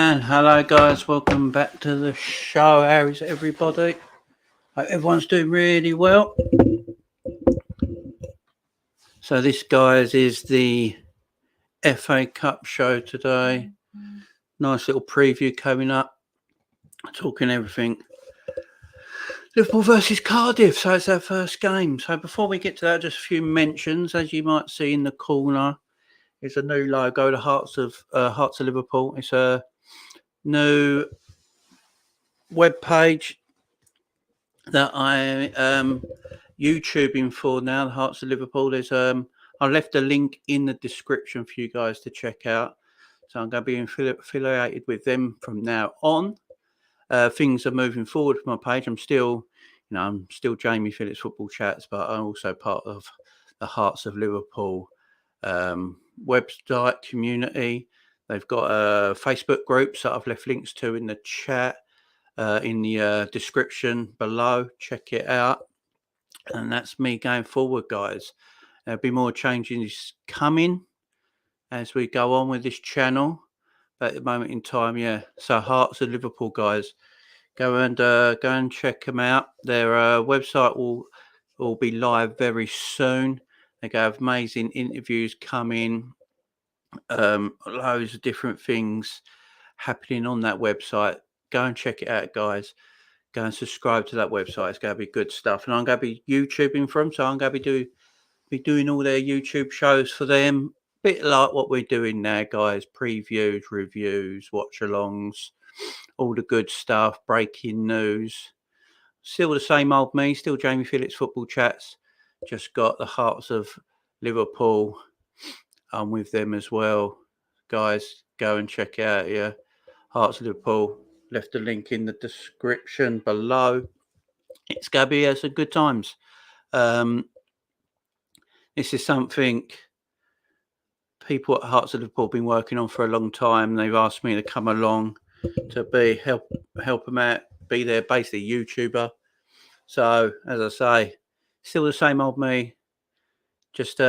And hello guys, welcome back to the show. How is everybody? Hope everyone's doing really well. So this, guys, is the FA Cup show today. Nice little preview coming up, talking everything Liverpool versus Cardiff. So it's our first game. So before we get to that, just a few mentions. As you might see in the corner, is a new logo, the Hearts of Liverpool. It's a new web page that I am YouTubing for now, the Hearts of Liverpool. There's I left a link in the description for you guys to check out. So I'm going to be affiliated with them from now on. Things are moving forward for my page. I'm still Jamie Phillips Football Chats, but I'm also part of the Hearts of Liverpool website community. They've got Facebook groups that I've left links to in the chat, in the description below. Check it out. And that's me going forward, guys. There'll be more changes coming as we go on with this channel. But at the moment in time, yeah. So Hearts of Liverpool, guys, go and check them out. Their website will be live very soon. They have amazing interviews coming, loads of different things happening on that website. Go and check it out, guys. Go and subscribe to that website. It's going to be good stuff. And I'm going to be YouTubing from, so I'm going to be doing all their YouTube shows for them. Bit like what we're doing now, guys. Previews, reviews, watch-alongs, all the good stuff, breaking news. Still the same old me, still Jamie Phillips Football Chats. Just got the Hearts of Liverpool. I'm with them as well. Guys, go and check it out, yeah. Hearts of Liverpool. Left a link in the description below. It's going to be some good times. This is something people at Hearts of Liverpool have been working on for a long time. They've asked me to come along to help them out, be their basically YouTuber. So, as I say, still the same old me. Just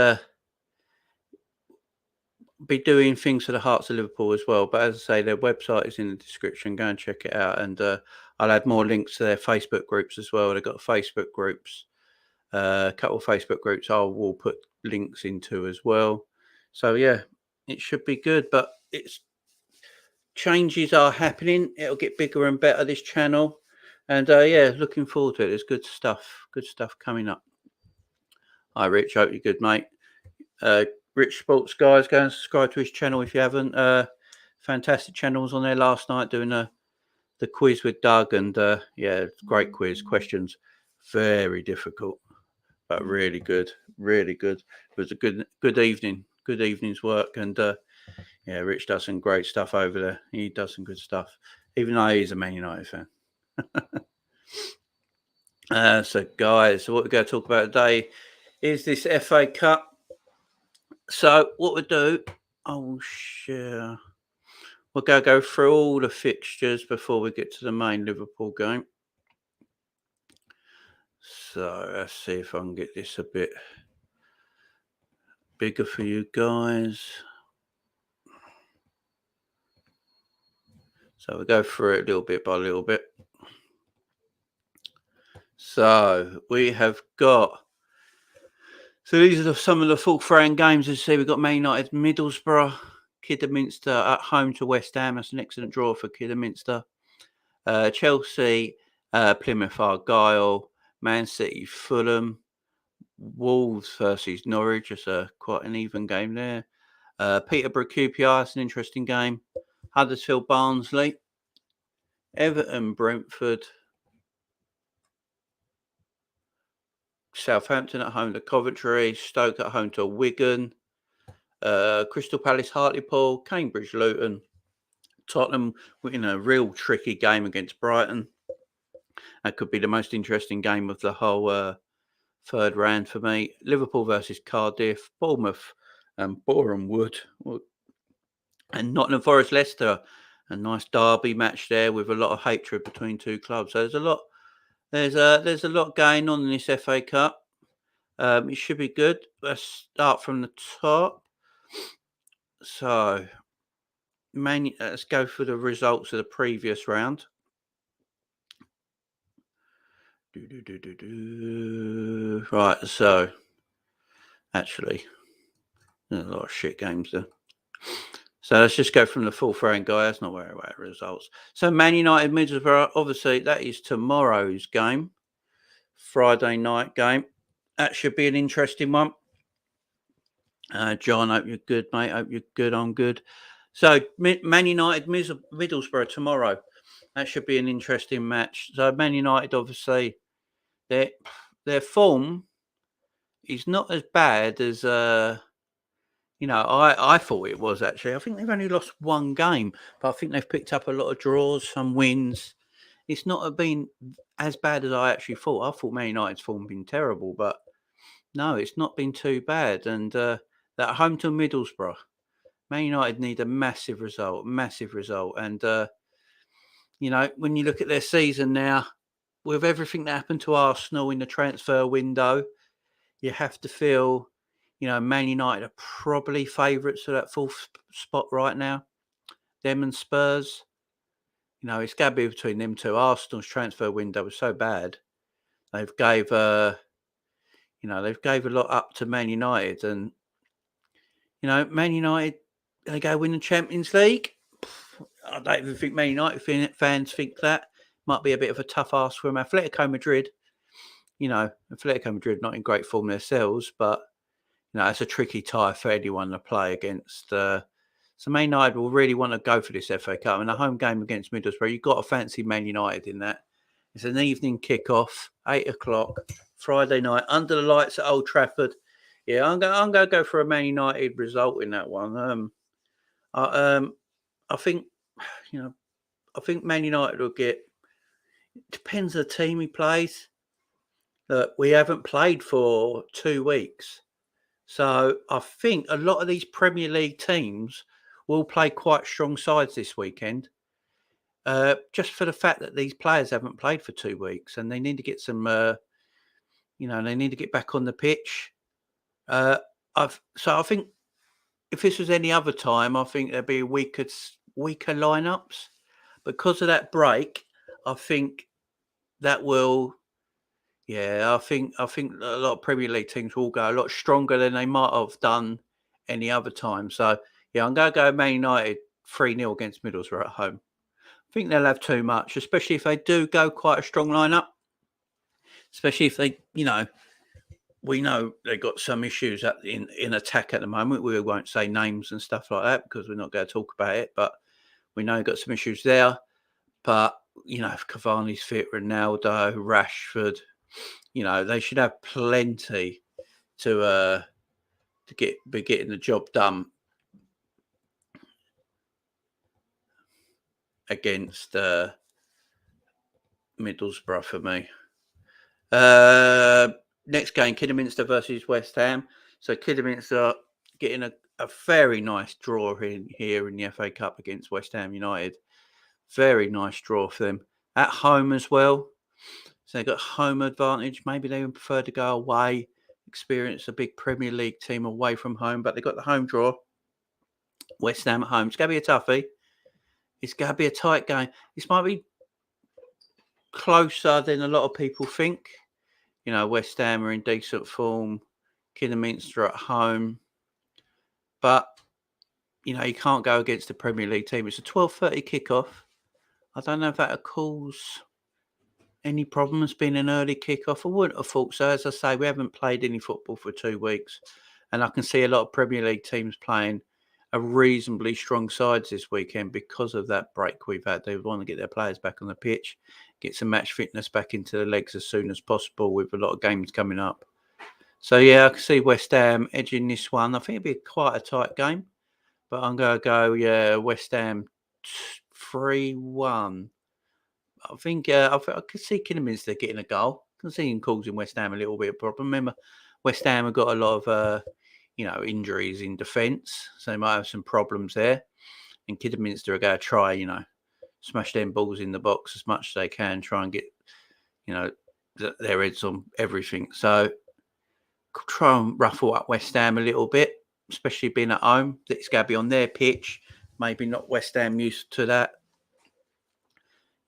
be doing things for the Hearts of Liverpool as well. But as I say, their website is in the description. Go and check it out. And I'll add more links to their Facebook groups as well. They've got Facebook groups, a couple of Facebook groups I will put links into as well. So, yeah, it should be good. But changes are happening. It'll get bigger and better, this channel. And, yeah, looking forward to it. There's good stuff coming up. Hi, Rich. Hope you're good, mate. Rich Sports, guys, go and subscribe to his channel if you haven't. Fantastic channels on there last night doing the quiz with Doug. And, yeah, great quiz. Questions very difficult, but really good. Really good. It was a good evening. Good evening's work. And, yeah, Rich does some great stuff over there. He does some good stuff, even though he's a Man United fan. So, guys, what we're going to talk about today is this FA Cup. So, what we'll do, we're going to go through all the fixtures before we get to the main Liverpool game. So, let's see if I can get this a bit bigger for you guys. So, we'll go through it little bit by little bit. So, we have got... So, these are some of the full frame games. As you see, we've got Man United, Middlesbrough, Kinderminster at home to West Ham. That's an excellent draw for Kinderminster. Chelsea, Plymouth Argyle, Man City, Fulham, Wolves versus Norwich. It's quite an even game there. Peterborough QPR, that's an interesting game. Huddersfield Barnsley, Everton Brentford, Southampton at home to Coventry, Stoke at home to Wigan, Crystal Palace Hartlepool, Cambridge Luton, Tottenham in a real tricky game against Brighton. That could be the most interesting game of the whole third round for me. Liverpool versus Cardiff, Bournemouth and Boreham Wood, and Nottingham Forest Leicester. A nice derby match there with a lot of hatred between two clubs. So there's a lot going on in this FA Cup. It should be good. Let's start from the top. So let's go for the results of the previous round. Right, so actually, there's a lot of shit games there. So let's just go from the fourth round, guy. That's not where our results. So Man United Middlesbrough, obviously that is tomorrow's game, Friday night game. That should be an interesting one. John, hope you're good, mate. Hope you're good. I'm good. So Man United Middlesbrough tomorrow. That should be an interesting match. So Man United, obviously, their form is not as bad as I thought it was actually. I think they've only lost one game, but I think they've picked up a lot of draws, some wins. It's not been as bad as I actually thought. I thought Man United's form been terrible, but no, it's not been too bad. And that home to Middlesbrough, Man United need a massive result. And when you look at their season now, with everything that happened to Arsenal in the transfer window, you have to feel, Man United are probably favourites for that fourth spot right now. Them and Spurs. It's got to be between them two. Arsenal's transfer window was so bad. They've gave a lot up to Man United. And, Man United, they go win the Champions League. I don't even think Man United fans think that. Might be a bit of a tough ask from Atletico Madrid. Atletico Madrid not in great form themselves, but it's a tricky tie for anyone to play against. So Man United will really want to go for this FA Cup. And a home game against Middlesbrough, you've got to fancy Man United in that. It's an evening kickoff, 8:00, Friday night, under the lights at Old Trafford. Yeah, I'm going to go for a Man United result in that one. I think, I think Man United will get. Depends on the team he plays. Look, we haven't played for 2 weeks. So I think a lot of these Premier League teams will play quite strong sides this weekend. Just for the fact that these players haven't played for 2 weeks and they need to get some, they need to get back on the pitch. So I think if this was any other time, I think there'd be weaker lineups. Because of that break, I think that will. Yeah, I think a lot of Premier League teams will go a lot stronger than they might have done any other time. So, yeah, I'm going to go Man United 3-0 against Middlesbrough at home. I think they'll have too much, especially if they do go quite a strong lineup. Especially if they, we know they've got some issues in attack at the moment. We won't say names and stuff like that because we're not going to talk about it. But we know they've got some issues there. But, if Cavani's fit, Ronaldo, Rashford, they should have plenty to be getting the job done against Middlesbrough for me. Next game, Kinderminster versus West Ham. So Kinderminster getting a very nice draw here in the FA Cup against West Ham United. Very nice draw for them. At home as well. So they've got home advantage. Maybe they would prefer to go away, experience a big Premier League team away from home, but they've got the home draw. West Ham at home. It's going to be a toughie. It's going to be a tight game. This might be closer than a lot of people think. West Ham are in decent form. Kinderminster at home. But, you can't go against the Premier League team. It's a 12:30 kickoff. I don't know if that cause any problems being an early kickoff. I wouldn't have thought so. As I say, we haven't played any football for 2 weeks. And I can see a lot of Premier League teams playing a reasonably strong sides this weekend because of that break we've had. They want to get their players back on the pitch, get some match fitness back into the legs as soon as possible with a lot of games coming up. So, yeah, I can see West Ham edging this one. I think it'll be quite a tight game. But I'm going to go, West Ham 3-1. I think I could see Kinderminster getting a goal. I can see him causing West Ham a little bit of problem. Remember, West Ham have got a lot of, injuries in defence. So they might have some problems there. And Kinderminster are going to try, smash them balls in the box as much as they can, try and get, their heads on everything. So try and ruffle up West Ham a little bit, especially being at home. It's going to be on their pitch. maybe not West Ham used to that.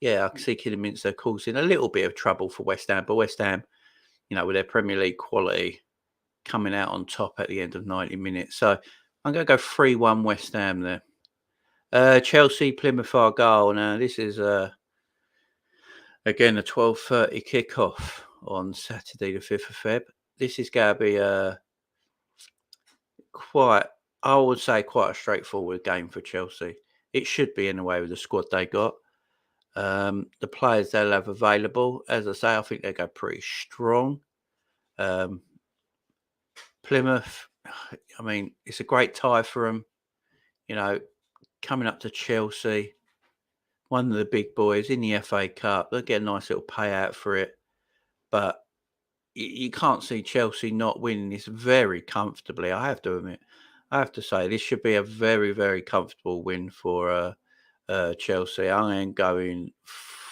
Yeah, I can see Kinderminster causing a little bit of trouble for West Ham, but West Ham, with their Premier League quality, coming out on top at the end of 90 minutes. So I'm going to go 3-1 West Ham there. Chelsea, Plymouth Argyle. Now, this is, again, a 12:30 kickoff on Saturday, the 5th of Feb. This is going to be I would say, quite a straightforward game for Chelsea. It should be anyway with the squad they got. The players they'll have available, as I say, I think they go pretty strong. Plymouth, I mean, it's a great tie for them. Coming up to Chelsea, one of the big boys in the FA Cup. They'll get a nice little payout for it. But you can't see Chelsea not winning this very comfortably, I have to admit. I have to say, this should be a very, very comfortable win for Chelsea. I am going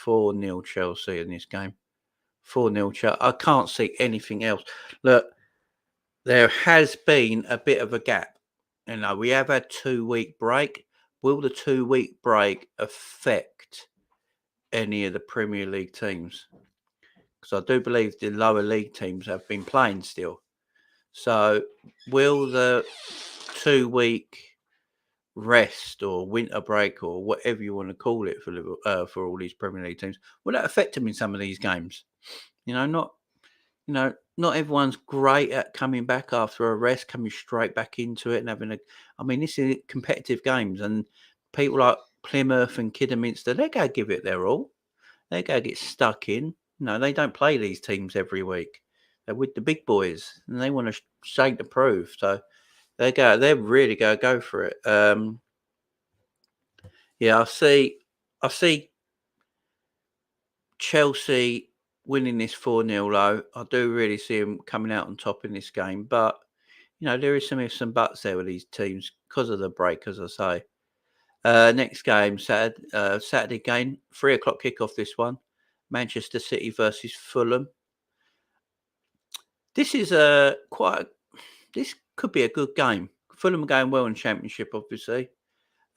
4-0 Chelsea in this game. 4-0 Chelsea. I can't see anything else. Look, there has been a bit of a gap. We have had 2-week break. Will the 2-week break affect any of the Premier League teams? Because I do believe the lower league teams have been playing still. So will the 2-week rest or winter break or whatever you want to call it for all these Premier League teams, will that affect them in some of these games? Not everyone's great at coming back after a rest, coming straight back into it and having this is competitive games, and people like Plymouth and Kidderminster, they're going to give it their all. They're going to get stuck in. They don't play these teams every week. They're with the big boys and they want to shake the proof. So they're really going to go for it. I see Chelsea winning this 4-0 low. I do really see them coming out on top in this game. But, there is some ifs and buts there with these teams because of the break, as I say. Next game, Saturday game, 3:00 kickoff this one. Manchester City versus Fulham. This is this could be a good game. Fulham are going well in Championship, obviously.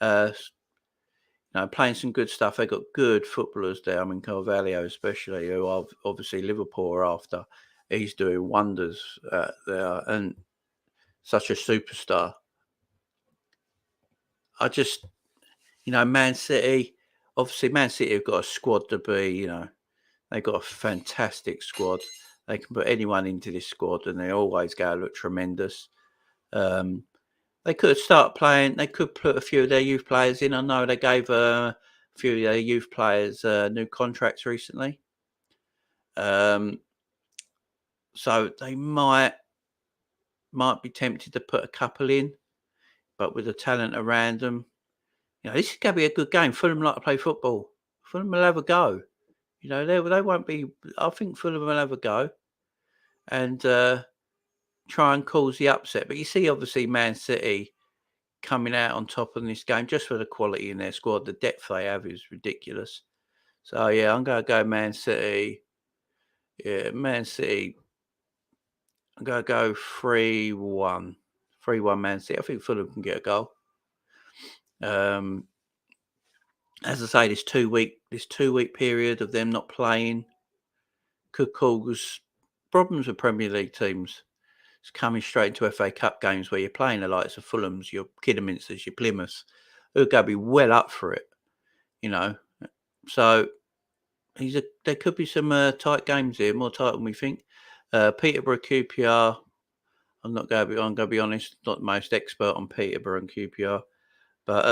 Playing some good stuff. They've got good footballers there. Carvalho especially, who obviously Liverpool are after. He's doing wonders there and such a superstar. I just, Man City, obviously Man City have got a squad to be, they've got a fantastic squad. They can put anyone into this squad and they always go look tremendous. They could start playing. They could put a few of their youth players in. I know they gave a few of their youth players new contracts recently. So they might be tempted to put a couple in, but with the talent around them, this is going to be a good game. Fulham like to play football. Fulham will have a go. They won't be. I think Fulham will have a go and try and cause the upset. But you see, obviously, Man City coming out on top in this game just for the quality in their squad. The depth they have is ridiculous. So, yeah, I'm going to go Man City. Yeah, Man City. I'm going to go 3-1. 3-1 Man City. I think Fulham can get a goal. As I say, this 2-week period of them not playing could cause problems with Premier League teams. It's coming straight into FA Cup games where you're playing the likes of Fulham's, your Kidderminsters, your Plymouths, who are going to be well up for it, So there could be some tight games here, more tight than we think. Peterborough, QPR. I'm going to be honest, not the most expert on Peterborough and QPR, but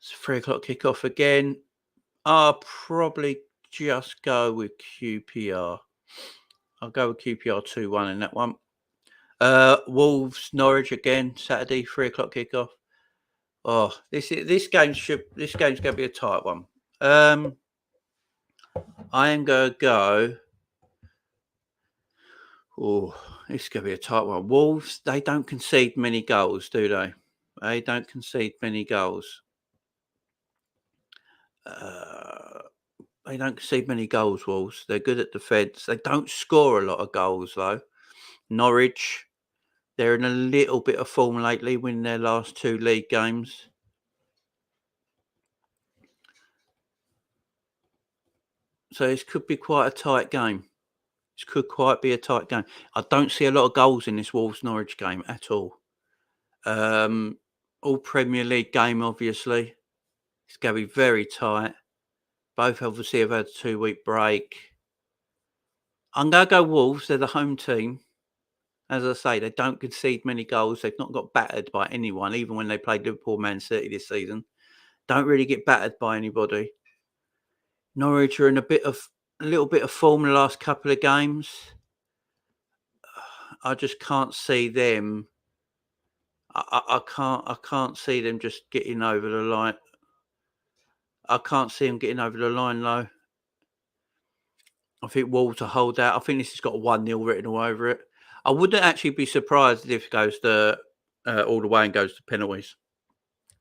it's 3:00 kickoff again. I'll probably just go with QPR. I'll go with QPR 2-1 in that one. Wolves, Norwich again, Saturday, 3:00 kickoff. Oh, this game's going to be a tight one. I am going to go. Oh, this is going to be a tight one. Wolves, they don't concede many goals, do they? They don't concede many goals. They don't concede many goals, Wolves. They're good at defence. They don't score a lot of goals, though. Norwich, They're in a little bit of form lately, winning their last 2 league games. So this could be quite a tight game. This could quite be a tight game. I don't see a lot of goals in this Wolves-Norwich game at all. All Premier League game, obviously. It's going to be very tight. Both obviously have had a 2-week break. I'm going to go Wolves. They're the home team. As I say, they don't concede many goals. They've not got battered by anyone, even when they played Liverpool, Man City this season. Don't really get battered by anybody. Norwich are in a little bit of form the last couple of games. I just can't see them. I can't see them just getting over the line. I can't see them getting over the line, though. I think Wolves will hold out. I think this has got a 1-0 written all over it. I wouldn't actually be surprised if it goes to all the way and goes to penalties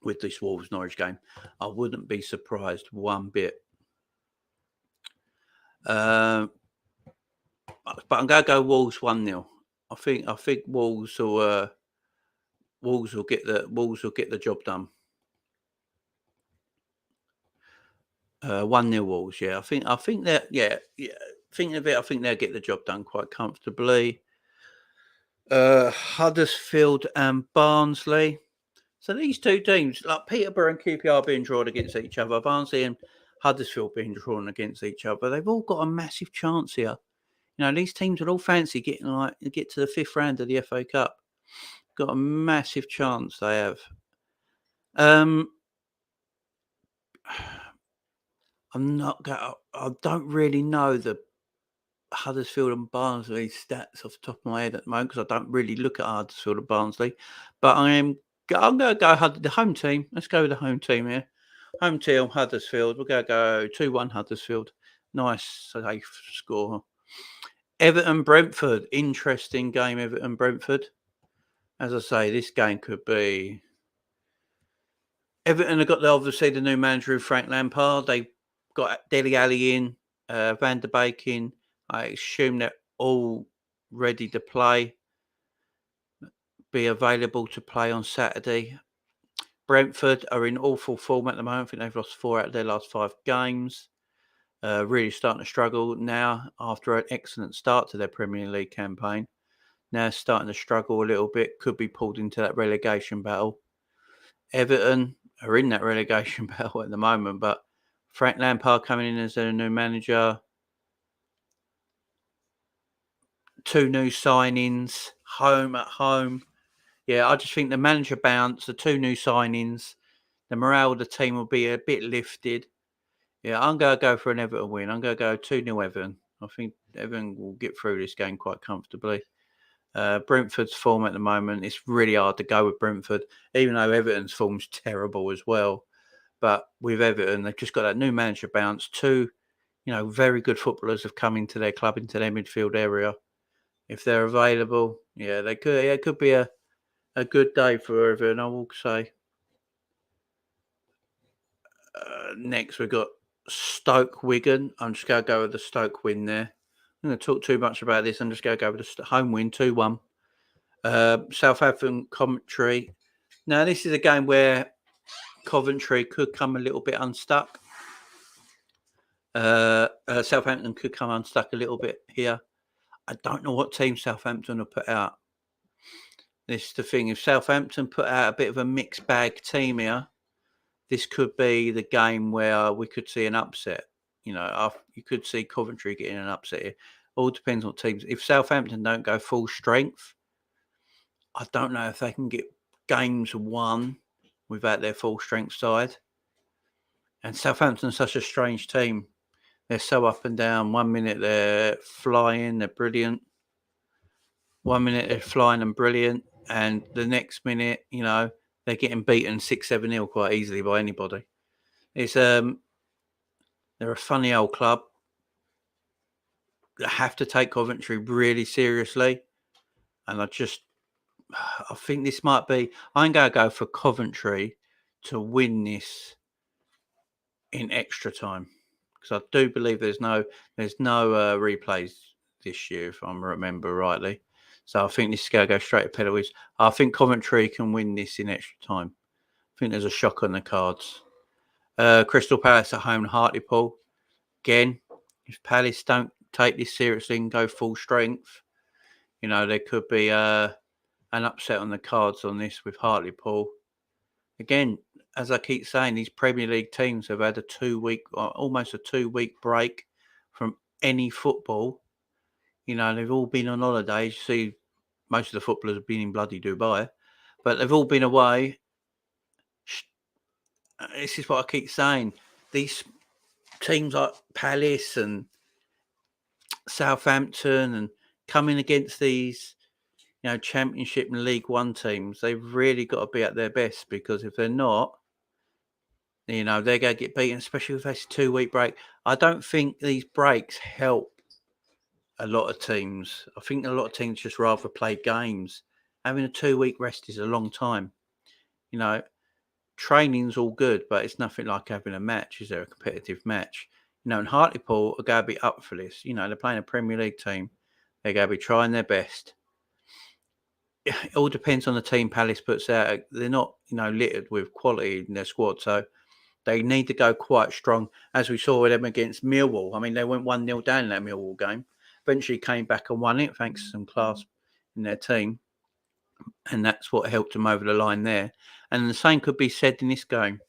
with this Wolves-Norwich game. I wouldn't be surprised one bit. But I'm going to go Wolves 1-0. I think Wolves will get the job done. 1-0 Wolves. Yeah, I think that. Yeah. Thinking of it, I think they'll get the job done quite comfortably. Huddersfield and Barnsley. So these two teams, like Peterborough and QPR, being drawn against each other, Barnsley and Huddersfield being drawn against each other, they've all got a massive chance here. You know, these teams would all fancy get to the 5th round of the FA Cup. Got a massive chance they have. I don't really know the Huddersfield and Barnsley stats off the top of my head at the moment because I don't really look at Huddersfield and Barnsley. But I'm going to go the home team. Let's go with the home team here. Home team, Huddersfield. We're going to go 2-1 Huddersfield. Nice, safe score. Everton-Brentford. Interesting game, Everton-Brentford. As I say, this game could be... Everton have got, obviously, the new manager of Frank Lampard. They've got Dele Alli in, Van der Beek in. I assume they're all ready to play, be available to play on Saturday. Brentford are in awful form at the moment. I think they've lost 4 out of their last 5 games. Really starting to struggle now after an excellent start to their Premier League campaign. Now starting to struggle a little bit. Could be pulled into that relegation battle. Everton are in that relegation battle at the moment, but Frank Lampard coming in as their new manager. 2 new signings, home at home. Yeah, I just think the manager bounce, the 2 new signings, the morale of the team will be a bit lifted. Yeah, I'm going to go for an Everton win. I'm going to go 2-0 Everton. I think Everton will get through this game quite comfortably. Brentford's form at the moment, it's really hard to go with Brentford, even though Everton's form's terrible as well. But with Everton, they've just got that new manager bounce. 2, very good footballers have come into their club, into their midfield area. If they're available, yeah, they could. Yeah, it could be a good day for Everton, I will say. Next, we've got Stoke Wigan. I'm just going to go with the Stoke win there. I'm going to talk too much about this. I'm just going to go with the home win, 2-1. Southampton, Coventry. Now, this is a game where Coventry could come a little bit unstuck. Southampton could come unstuck a little bit here. I don't know what team Southampton will put out. This is the thing. If Southampton put out a bit of a mixed bag team here, this could be the game where we could see an upset. You could see Coventry getting an upset here. All depends on teams. If Southampton don't go full strength, I don't know if they can get games won without their full strength side. And Southampton's such a strange team. They're so up and down. 1 minute they're flying, they're brilliant. 1 minute they're flying and brilliant. And the next minute, they're getting beaten 6-7-0 quite easily by anybody. It's they're a funny old club. They have to take Coventry really seriously. And I think this might be... I'm going to go for Coventry to win this in extra time. Because I do believe there's no replays this year, if I remember rightly. So I think this is going to go straight to penalties. I think Coventry can win this in extra time. I think there's a shock on the cards. Crystal Palace at home to Hartlepool. Again, if Palace don't take this seriously and go full strength, there could be an upset on the cards on this with Hartlepool. Again, as I keep saying, these Premier League teams have had almost a 2 week break from any football. They've all been on holidays. You see, most of the footballers have been in bloody Dubai, but they've all been away. This is what I keep saying. These teams like Palace and Southampton and coming against these, Championship and League One teams, they've really got to be at their best, because if they're not, they're going to get beaten, especially with this 2 week break. I don't think these breaks help a lot of teams. I think a lot of teams just rather play games. Having a 2 week rest is a long time. Training's all good, but it's nothing like having a match. Is there a competitive match? And Hartlepool are going to be up for this. They're playing a Premier League team. They're going to be trying their best. It all depends on the team Palace puts out. They're not, littered with quality in their squad. So they need to go quite strong, as we saw with them against Millwall. I mean, they went 1-0 down in that Millwall game. Eventually came back and won it, thanks to some class in their team. And that's what helped them over the line there. And the same could be said in this game.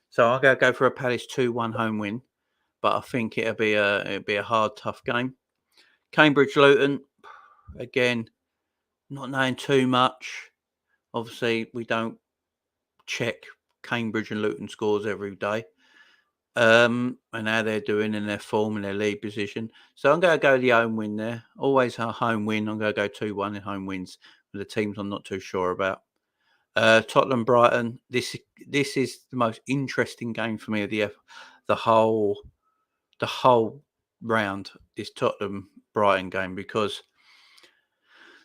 So I'm going to go for a Palace 2-1 home win. But I think it'll be a hard, tough game. Cambridge Luton, again, not knowing too much. Obviously, we don't check Cambridge and Luton scores every day. And how they're doing in their form and their league position. So I'm going to go the home win there. Always a home win. I'm going to go 2-1 in home wins with the teams I'm not too sure about. Tottenham Brighton. This is the most interesting game for me of the whole round. This Tottenham Brighton game, because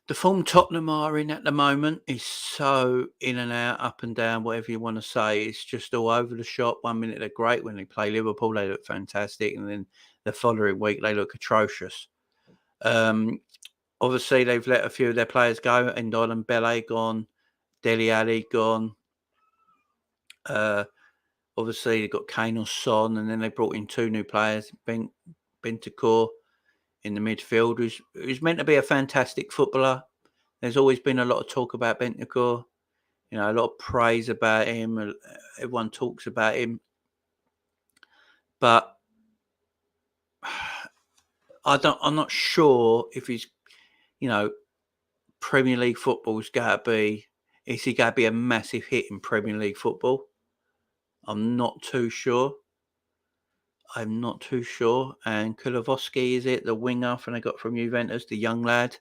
the form Tottenham are in at the moment is so in and out, up and down, whatever you want to say. It's just all over the shop. 1 minute they're great. When they play Liverpool, they look fantastic. And then the following week, they look atrocious. Obviously, they've let a few of their players go. Endon and Bele gone. Dele Alli gone. Obviously, they've got Kane or Son. And then they brought in 2 new players, Bentancur in the midfield, who's meant to be a fantastic footballer. There's always been a lot of talk about Bentancur, a lot of praise about him. Everyone talks about him, but I'm not sure if he's, Premier League football is he going to be a massive hit in Premier League football? I'm not too sure. And Kulusevski, is it, the winger they got from Juventus, the young lad,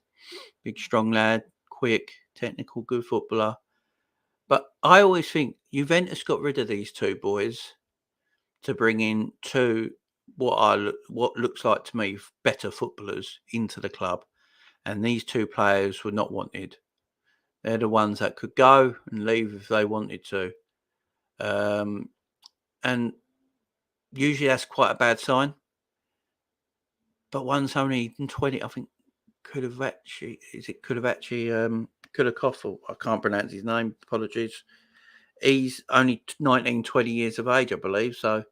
big, strong lad, quick, technical, good footballer. But I always think Juventus got rid of these 2 boys to bring in 2 what looks like to me better footballers into the club, and these 2 players were not wanted. They're the ones that could go and leave if they wanted to, and usually that's quite a bad sign. But one's only 20, I think. Kulusevski, Kulikov, I can't pronounce his name, apologies. He's only 19, 20 years of age, I believe, so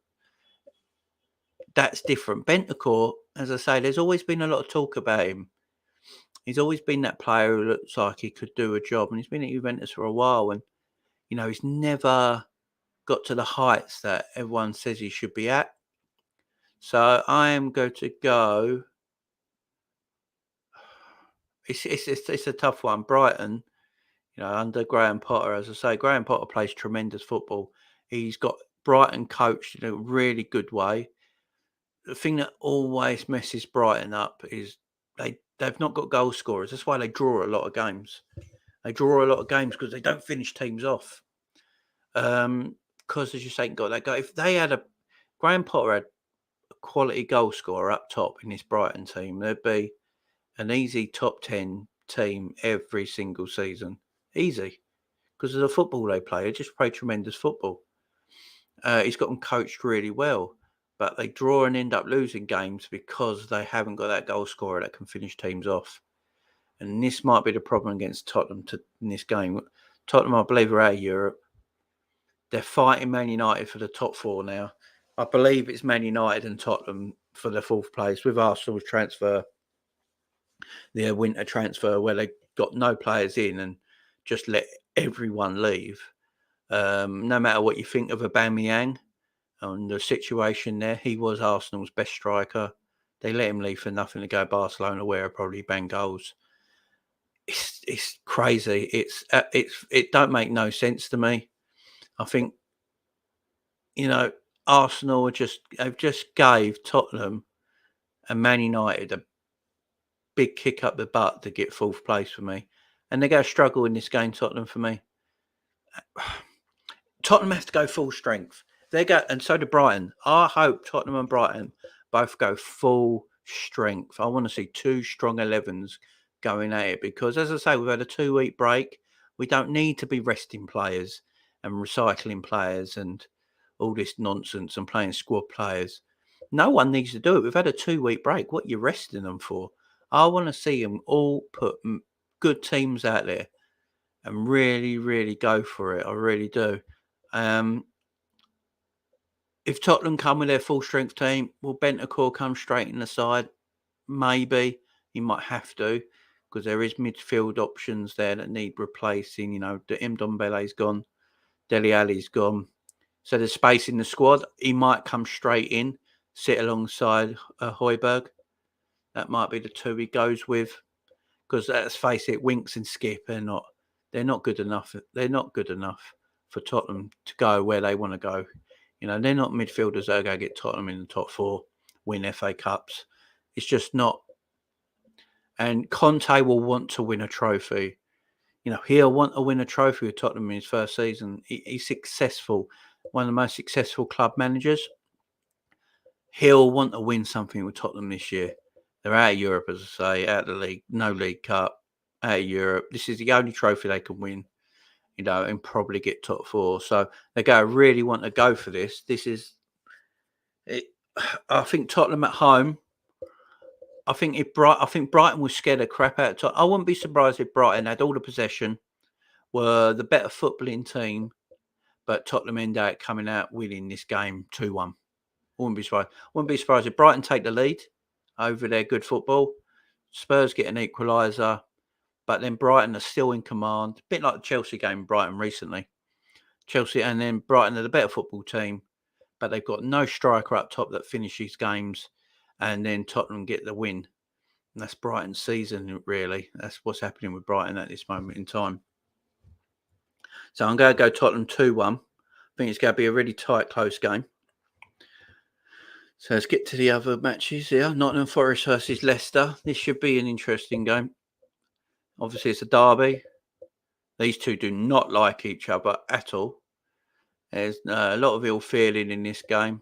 that's different. Bentancur, as I say, there's always been a lot of talk about him. He's always been that player who looks like he could do a job, and he's been at Juventus for a while, and, he's never got to the heights that everyone says he should be at. So I am going to go... It's a tough one. Brighton, under Graham Potter, as I say, Graham Potter plays tremendous football. He's got Brighton coached in a really good way. The thing that always messes Brighton up is they've not got goal scorers. That's why they draw a lot of games. They draw a lot of games because they don't finish teams off. Because, as you say, got that guy. If they had Graham Potter had a quality goal scorer up top in this Brighton team, there'd be an easy top 10 team every single season. Easy. Because of the football they play. They just play tremendous football. He's got them coached really well. But they draw and end up losing games because they haven't got that goal scorer that can finish teams off. And this might be the problem against Tottenham in this game. Tottenham, I believe, are out of Europe. They're fighting Man United for the top 4 now. I believe it's Man United and Tottenham for the 4th place with Arsenal's transfer, their winter transfer, where they got no players in and just let everyone leave. No matter what you think of Aubameyang and the situation there, he was Arsenal's best striker. They let him leave for nothing to go Barcelona, where he'll probably bang goals. It's crazy. It don't make no sense to me. I think, Arsenal have just gave Tottenham and Man United a big kick up the butt to get 4th place for me, and they're going to struggle in this game. Tottenham for me. Tottenham have to go full strength. They go, and so do Brighton. I hope Tottenham and Brighton both go full strength. I want to see 2 strong 11s going at it, because, as I say, we've had a 2-week break. We don't need to be resting players and recycling players and all this nonsense and playing squad players. No one needs to do it. We've had a 2-week break. What are you resting them for? I want to see them all put good teams out there and really, really go for it. I really do. If Tottenham come with their full strength team, will Bentancur come straight in the side? Maybe. He might have to, because there is midfield options there that need replacing. The Ndombele's gone. Dele Alli's gone. So there's space in the squad. He might come straight in, sit alongside Højbjerg. That might be the 2 he goes with. Because let's face it, Winks and Skip they're not good enough. They're not good enough for Tottenham to go where they want to go. They're not midfielders that are going to get Tottenham in the top 4, win FA Cups. It's just not. And Conte will want to win a trophy. He'll want to win a trophy with Tottenham in his first season. He's successful, one of the most successful club managers. He'll want to win something with Tottenham this year. They're out of Europe, as I say, out of the league, no League Cup, out of Europe. This is the only trophy they can win, and probably get top 4. So they really want to go for this. This is it. I think Tottenham at home. I think Brighton was scared the crap out of Tottenham. I wouldn't be surprised if Brighton had all the possession, were the better footballing team, but Tottenham end up coming out winning this game 2-1. Wouldn't be surprised. Wouldn't be surprised if Brighton take the lead over their good football. Spurs get an equaliser, but then Brighton are still in command. A bit like the Chelsea game, Brighton recently. Chelsea and then Brighton are the better football team, but they've got no striker up top that finishes games, and then Tottenham get the win. And that's Brighton's season, really. That's what's happening with Brighton at this moment in time. So I'm going to go Tottenham 2-1. I think it's going to be a really tight, close game. So let's get to the other matches here. Nottingham Forest versus Leicester. This should be an interesting game. Obviously, it's a derby. These two do not like each other at all. There's a lot of ill feeling in this game.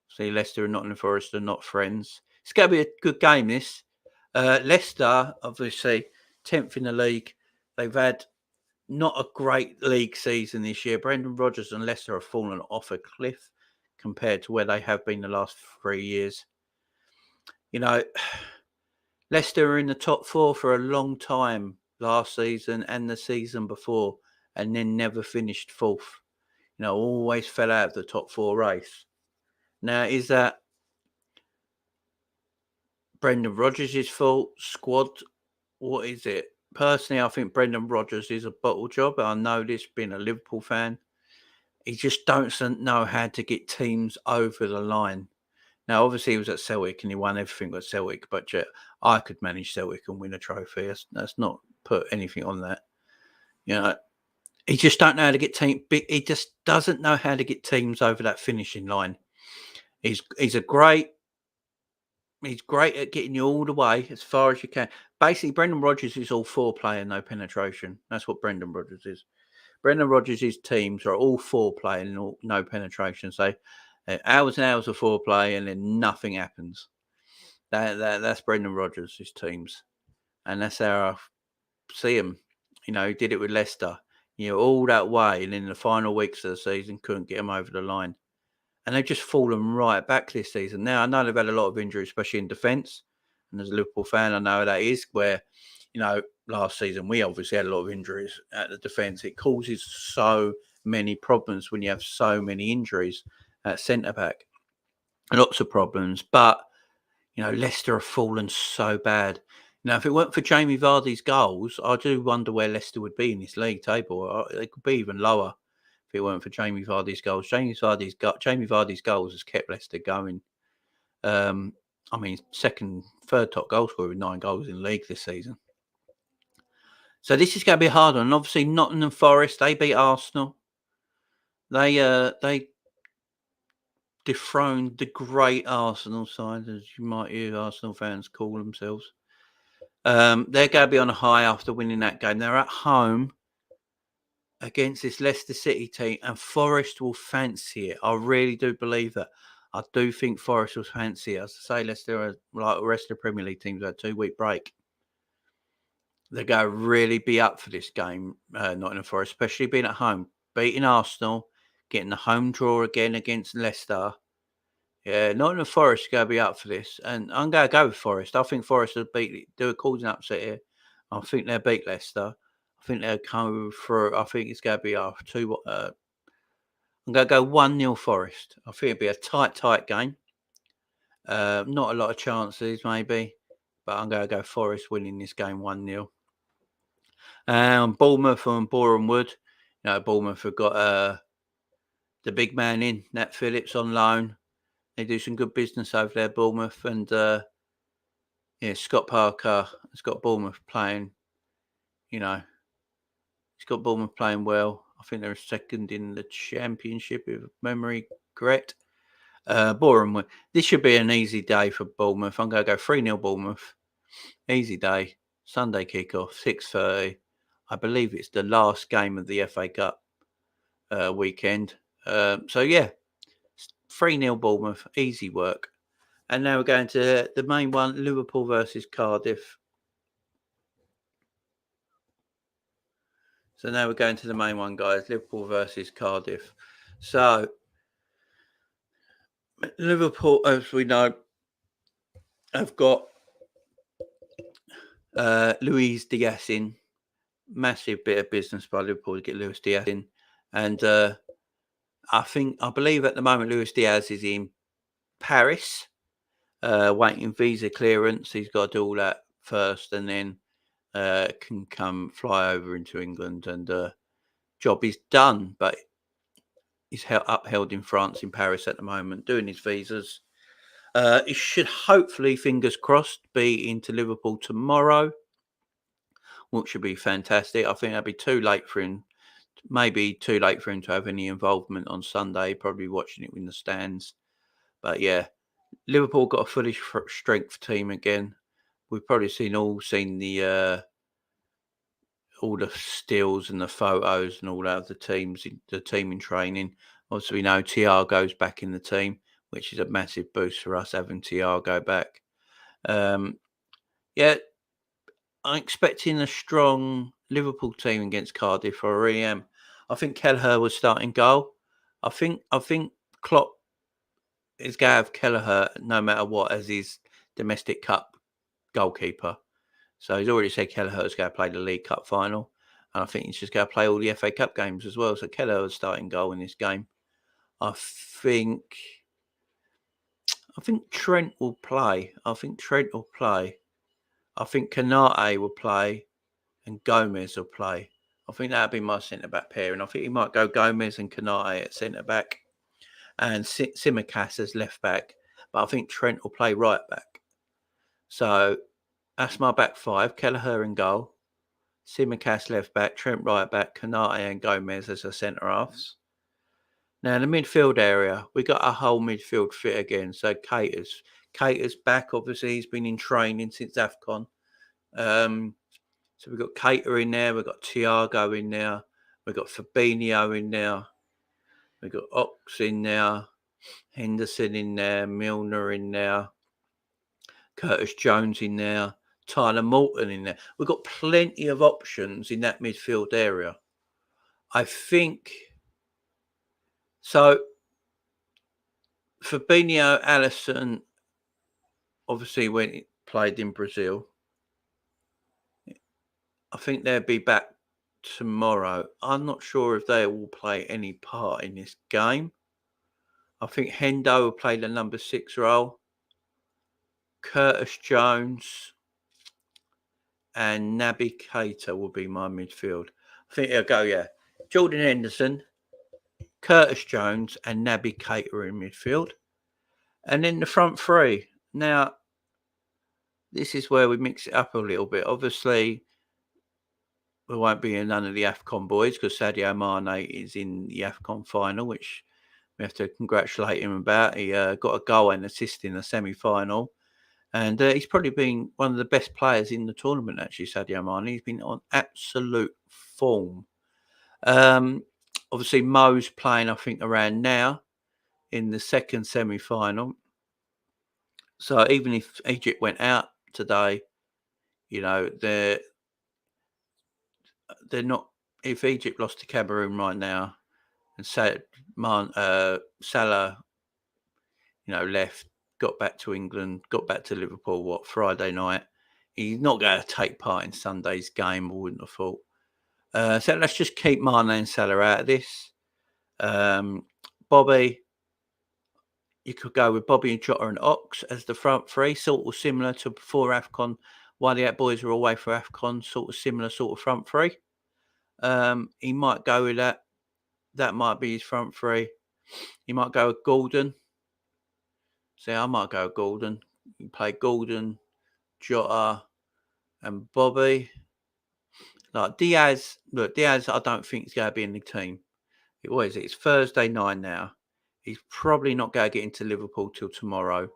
See, Leicester and Nottingham Forest are not friends. It's going to be a good game, this. Leicester, obviously, 10th in the league. They've had not a great league season this year. Brendan Rodgers and Leicester have fallen off a cliff compared to where they have been the last 3 years. Leicester were in the top 4 for a long time last season and the season before, and then never finished 4th. Always fell out of the top 4 race. Now, is that Brendan Rodgers' fault? Squad? What is it? Personally, I think Brendan Rodgers is a bottle job. I know this, being a Liverpool fan. He just doesn't know how to get teams over the line. Now, obviously, he was at Celtic and he won everything at Celtic, but I could manage Celtic and win a trophy. That's not put anything on that. He just don't know how to get teams. He just doesn't know how to get teams over that finishing line. He's great at getting you all the way as far as you can. Basically, Brendan Rodgers is all foreplay and no penetration. That's what Brendan Rodgers is. Brendan Rodgers' teams are all foreplay and no penetration. So hours and hours of foreplay and then nothing happens. That's Brendan Rodgers' teams. And that's how I see him. He did it with Leicester. All that way. And in the final weeks of the season, couldn't get him over the line. And they've just fallen right back this season. Now, I know they've had a lot of injuries, especially in defence. And as a Liverpool fan, I know that is where, last season, we obviously had a lot of injuries at the defence. It causes so many problems when you have so many injuries at centre back. Lots of problems, but Leicester have fallen so bad. Now, if it weren't for Jamie Vardy's goals, I do wonder where Leicester would be in this league table. They could be even lower if it weren't for Jamie Vardy's goals. Jamie Vardy's goals has kept Leicester going. Third top goal scorer with 9 goals in the league this season. So this is going to be a hard one. And obviously, Nottingham Forest, they beat Arsenal. They dethroned the great Arsenal side, as you might hear Arsenal fans call themselves. They're going to be on a high after winning that game. They're at home against this Leicester City team, and Forest will fancy it. I really do believe that. I do think Forest will fancy it. As I say, Leicester are like the rest of the Premier League teams, had a 2-week break. They're going to really be up for this game, Nottingham Forest, especially being at home, beating Arsenal, getting the home draw again against Leicester. Yeah, Nottingham Forest are going to be up for this, and I'm going to go with Forest. I think Forest will do a causing upset here. I think they'll beat Leicester. I think they'll come through. I think it's going to be after 2. I'm going to go 1-0 Forest. I think it'll be a tight game. Not a lot of chances, maybe, but I'm going to go Forest winning this game 1-0. Bournemouth and Boreham Wood. Bournemouth have got the big man in, Nat Phillips, on loan. They do some good business over there, Bournemouth, and Scott Parker has got Bournemouth playing. He's got Bournemouth playing well. I think they're second in the Championship, if memory correct. Boreham, this should be an easy day for Bournemouth. I'm going to go 3-0 Bournemouth. Easy day. Sunday kickoff, 6:30. I believe it's the last game of the FA Cup weekend. 3-0 Bournemouth. Easy work. And now we're going to the main one, Liverpool versus Cardiff. So now we're going to the main one, guys. Liverpool versus Cardiff. So Liverpool, as we know, have got Luis Diaz in. Massive bit of business by Liverpool to get Luis Diaz in. And I believe at the moment Luis Diaz is in Paris, waiting visa clearance. He's got to do all that first, and then can fly over into England, and job is done. But he's upheld in France, in Paris at the moment, doing his visas. He should hopefully, fingers crossed, be into Liverpool tomorrow, which should be fantastic. I think that'd be too late for him. Maybe too late for him to have any involvement on Sunday. Probably watching it in the stands. But yeah, Liverpool got a fully strength team again. We've probably seen the all the stills and the photos and all that of the team in training. Obviously, we know Thiago's back in the team, which is a massive boost for us having Thiago back. I'm expecting a strong Liverpool team against Cardiff. I really am. I think Kelleher was starting goal. I think Klopp is going to have Kelleher no matter what as his domestic cup goalkeeper. So he's already said Kelleher is going to play the League Cup final. And I think he's just going to play all the FA Cup games as well. So Kelleher is starting goal in this game. I think Trent will play. I think Kanate will play and Gomez will play. I think that'll be my centre-back pairing. I think he might go Gomez and Kanate at centre-back and Tsimikas as left-back. But I think Trent will play right-back. So that's my back five. Kelleher in goal. Tsimikas left-back. Trent right-back. Kanate and Gomez as the centre-halves. Now, in the midfield area, we got our whole midfield fit again. So Cater's back, obviously. He's been in training since AFCON. So we've got Cater in there. We've got Thiago in there. We've got Fabinho in there. We've got Ox in there. Henderson in there. Milner in there. Curtis Jones in there. Tyler Morton in there. We've got plenty of options in that midfield area. I think... So, Fabinho, Alisson, obviously when he played in Brazil, I think they'll be back tomorrow. I'm not sure if they will play any part in this game. I think Hendo will play the number 6 role. Curtis Jones and Naby Keita will be my midfield. I think they'll go, Jordan Henderson, Curtis Jones, and Naby Keita in midfield. And then the front three. Now, this is where we mix it up a little bit. Obviously, we won't be in none of the AFCON boys because Sadio Mane is in the AFCON final, which we have to congratulate him about. He got a goal and assist in the semi-final. And he's probably been one of the best players in the tournament, actually, Sadio Mane. He's been on absolute form. Obviously, Mo's playing, I think, around now in the second semi-final. So even if Egypt went out today, they're not. If Egypt lost to Cameroon right now, and Salah, left, got back to England, got back to Liverpool, Friday night, he's not going to take part in Sunday's game, I wouldn't have thought. So let's just keep Mane and Salah out of this. Bobby, you could go with Bobby and Jota and Ox as the front three, sort of similar to before AFCON, while the boys were away for AFCON, sort of similar sort of front three. He might go with that. That might be his front three. He might go with Gordon. See, I might go with Gordon. You play Gordon, Jota, and Bobby. Like Diaz, I don't think he's going to be in the team. It's Thursday night now. He's probably not going to get into Liverpool till tomorrow.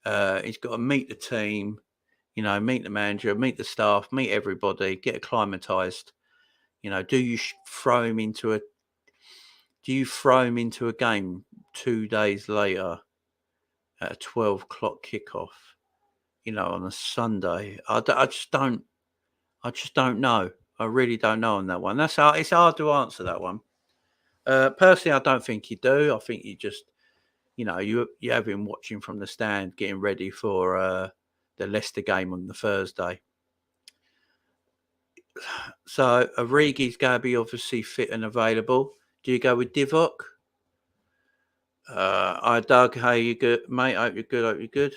He's got to meet the team, meet the manager, meet the staff, meet everybody, get acclimatised. Do you throw him into a game 2 days later at a 12 o'clock kickoff, on a Sunday? I just don't know. I really don't know on that one. It's hard to answer that one. Personally, I don't think you do. I think you just, you have him watching from the stand, getting ready for the Leicester game on the Thursday. So Origi's going to be obviously fit and available. Do you go with Divock? Hi, Doug. How you good, mate? Hope you're good.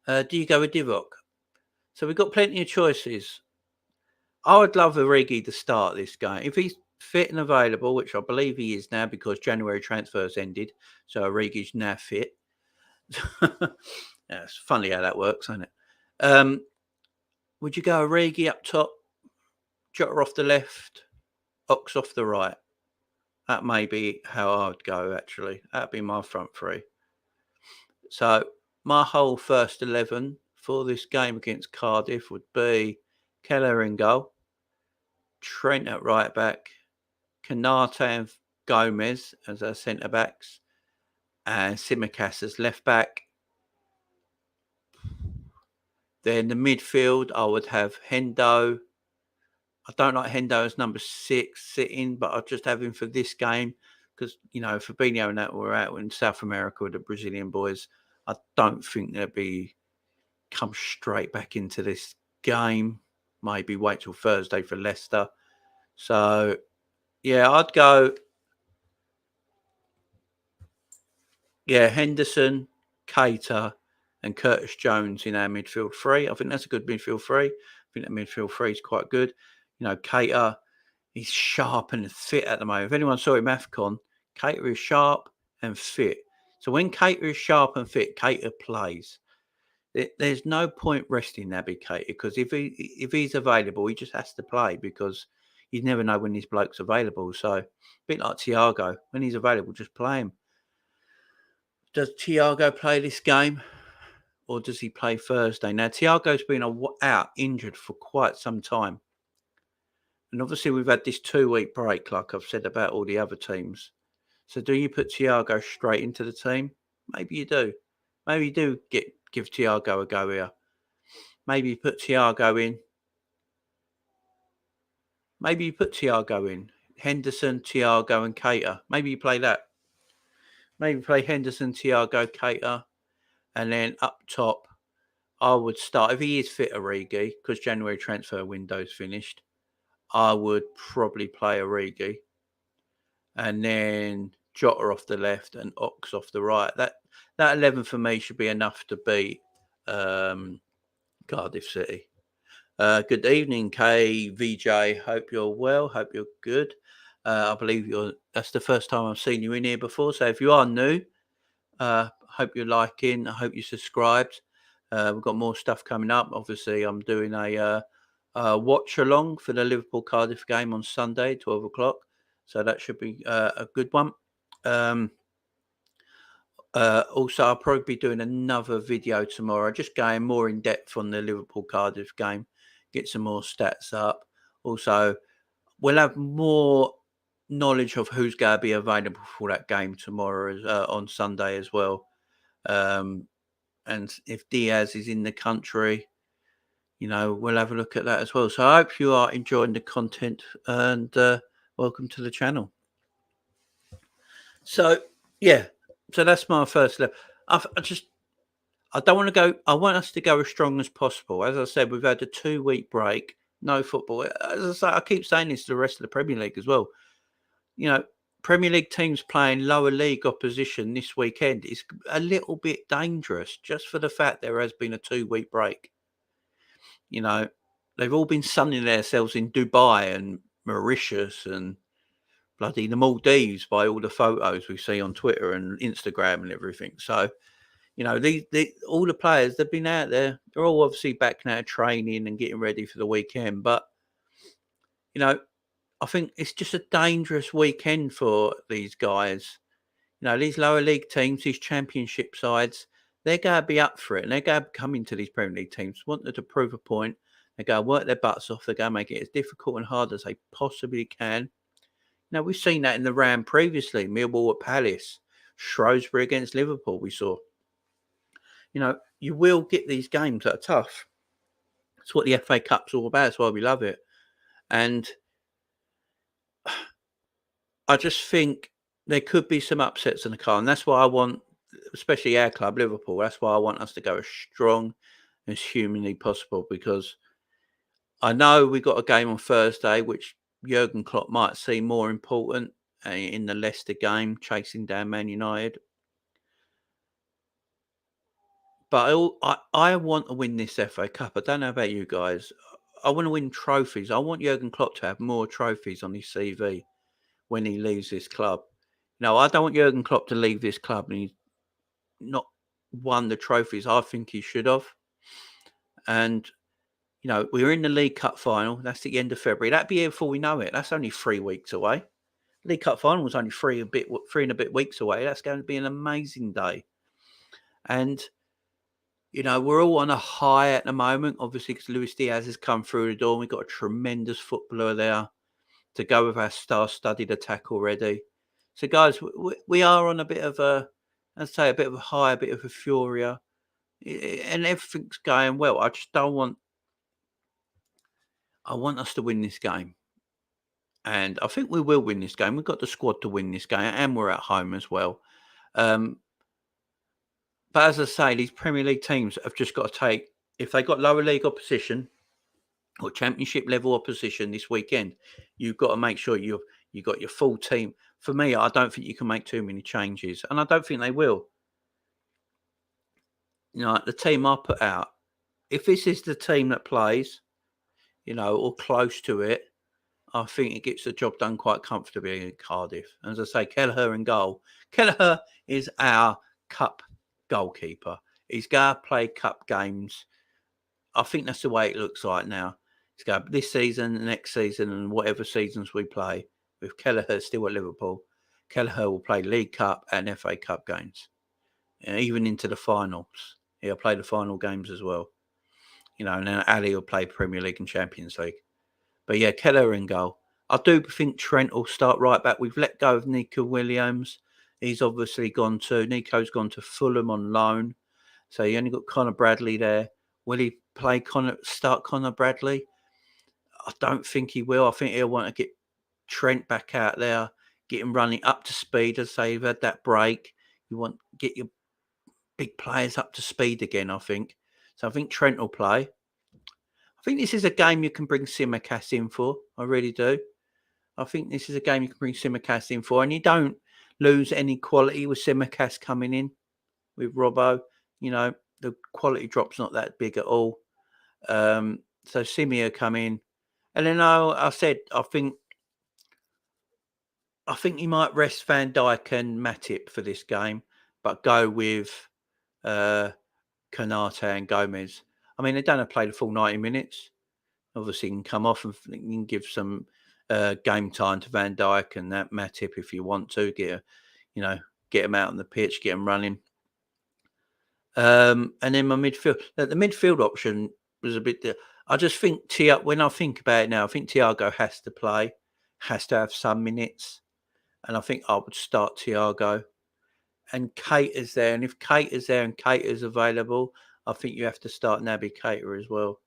Do you go with Divock? So we've got plenty of choices. I would love Origi to start this game. If he's fit and available, which I believe he is now because January transfers ended, so Origi's now fit. It's funny how that works, isn't it? Would you go Origi up top, Jota off the left, Ox off the right? That may be how I would go, actually. That'd be my front three. So my whole first 11 for this game against Cardiff would be Keller in goal, Trent at right back, Kanate and Gomez as our centre backs, and Tsimikas as left back. Then the midfield, I would have Hendo. I don't like Hendo as number 6 sitting, but I'll just have him for this game because, Fabinho and that were out in South America with the Brazilian boys. I don't think they'll come straight back into this game. Maybe wait till Thursday for Leicester. So, I'd go. Henderson, Keita, and Curtis Jones in our midfield three. I think that's a good midfield three. I think that midfield three is quite good. Keita, he's sharp and fit at the moment. If anyone saw him AFCON, Keita is sharp and fit. So when Keita is sharp and fit, Keita plays. There's no point resting Naby Keita because if he's available, he just has to play because you never know when this bloke's available. So a bit like Thiago, when he's available, just play him. Does Thiago play this game or does he play Thursday? Now, Thiago's been out injured for quite some time. And obviously, we've had this 2-week break, like I've said about all the other teams. So do you put Thiago straight into the team? Maybe you do. Maybe you do give Thiago a go here. Maybe you put Thiago in. Maybe you put Thiago in. Henderson, Thiago and Keita. Maybe you play that. Maybe play Henderson, Thiago, Keita. And then up top, I would start if he is fit, Origi, because January transfer window's finished. I would probably play Origi, and then Jota off the left and Ox off the right. That 11 for me should be enough to beat Cardiff City. Good evening, KVJ. Hope you're well. Hope you're good. I believe that's the first time I've seen you in here before. So if you are new, hope you're liking. I hope you subscribed. We've got more stuff coming up. Obviously, I'm doing a watch along for the Liverpool Cardiff game on Sunday, 12 o'clock. So that should be a good one. Also, I'll probably be doing another video tomorrow, just going more in depth on the Liverpool Cardiff game, get some more stats up. Also, we'll have more knowledge of who's going to be available for that game tomorrow on Sunday as well. And if Diaz is in the country, we'll have a look at that as well. So I hope you are enjoying the content, and welcome to the channel. So, yeah. So that's my first level. I don't want to go. I want us to go as strong as possible. As I said, we've had a 2-week break, no football. As I say, I keep saying this to the rest of the Premier League as well. Premier League teams playing lower league opposition this weekend is a little bit dangerous, just for the fact there has been a 2-week break. They've all been sunning themselves in Dubai and Mauritius and bloody the Maldives by all the photos we see on Twitter and Instagram and everything. So, all the players, they've been out there. They're all obviously back now training and getting ready for the weekend. But, I think it's just a dangerous weekend for these guys. These lower league teams, these championship sides, they're going to be up for it. And they're going to come into these Premier League teams, wanting to prove a point. They're going to work their butts off. They're going to make it as difficult and hard as they possibly can. Now, we've seen that in the round previously. Millwall at Palace, Shrewsbury against Liverpool, we saw. You will get these games that are tough. It's what the FA Cup's all about. That's why we love it. And I just think there could be some upsets in the car. And that's why I want, especially our club, Liverpool, that's why I want us to go as strong as humanly possible. Because I know we've got a game on Thursday, which Jurgen Klopp might see more important in the Leicester game, chasing down Man United. But I want to win this FA Cup. I don't know about you guys. I want to win trophies. I want Jurgen Klopp to have more trophies on his CV when he leaves this club. I don't want Jurgen Klopp to leave this club and he's not won the trophies I think he should have. And we're in the League Cup final. That's the end of February. That'll be here before we know it. That's only 3 weeks away. League Cup final was only 3 and a bit weeks away. That's going to be an amazing day. And, we're all on a high at the moment, obviously, because Luis Diaz has come through the door. And we've got a tremendous footballer there to go with our star-studded attack already. So, guys, we are on a bit of a high, a bit of a furia. And everything's going well. I just don't want... I want us to win this game. And I think we will win this game. We've got the squad to win this game, and we're at home as well. But as I say, these Premier League teams have just got to take, if they got lower league opposition or championship level opposition this weekend, you've got to make sure you got your full team. For me, I don't think you can make too many changes, and I don't think they will. The team I put out, if this is the team that plays, or close to it, I think it gets the job done quite comfortably in Cardiff. As I say, Kelleher in goal. Kelleher is our cup goalkeeper. He's going to play cup games. I think that's the way it looks like now. He's going this season, the next season, and whatever seasons we play. With Kelleher still at Liverpool, Kelleher will play League Cup and FA Cup games. And even into the finals. He'll play the final games as well. And then Ali will play Premier League and Champions League. But yeah, Kelleher in goal. I do think Trent will start right back. We've let go of Nico Williams. He's obviously Nico's gone to Fulham on loan. So you only got Connor Bradley there. Will he start Connor Bradley? I don't think he will. I think he'll want to get Trent back out there, get him running up to speed. As I say, you've had that break. You want to get your big players up to speed again, I think. So I think Trent will play. I think this is a game you can bring Tsimikas in for. I really do. I think this is a game you can bring Tsimikas in for, and you don't lose any quality with Tsimikas coming in with Robbo. You know, the quality drop's not that big at all. So Simeo come in, and then I said I think he might rest Van Dijk and Matip for this game, but go with Konate and Gomez. I mean, they don't have to play the full 90 minutes. Obviously, you can come off and you can give some game time to Van Dijk and that Matip if you want to get them out on the pitch, get them running. And then my midfield, the midfield option was a bit. I just think when I think about it now, I think Thiago has to play, has to have some minutes, and I think I would start Thiago. And Kate is there, and if Kate is there and Kate is available, I think you have to start Naby Keita as well.